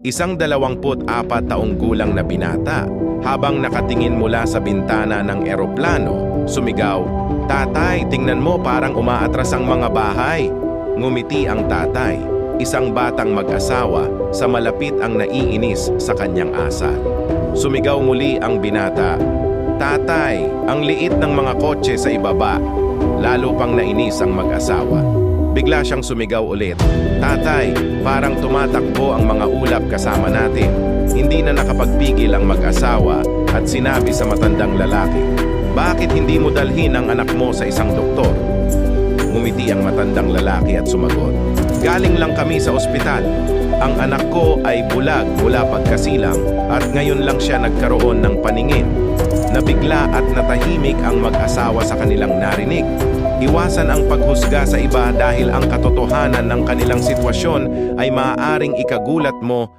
isang 24 taong gulang na binata. Habang nakatingin mula sa bintana ng eroplano, sumigaw, "Tatay, tingnan mo, parang umaatras ang mga bahay." Ngumiti ang tatay, isang batang mag-asawa sa malapit ang naiinis sa kanyang asal. Sumigaw muli ang binata, "Tatay, ang liit ng mga kotse sa ibaba." Lalo pang nainis ang mag-asawa. Bigla siyang sumigaw ulit, "Tatay, parang tumatakbo ang mga ulap kasama natin." Hindi na nakapagpigil ang mag-asawa at sinabi sa matandang lalaki, "Bakit hindi mo dalhin ang anak mo sa isang doktor?" Ngumiti ang matandang lalaki at sumagot, "Galing lang kami sa ospital. Ang anak ko ay bulag mula pagkasilang at ngayon lang siya nagkaroon ng paningin." Nabigla at natahimik ang mag-asawa sa kanilang narinig. Iwasan ang paghusga sa iba dahil ang katotohanan ng kanilang sitwasyon ay maaaring ikagulat mo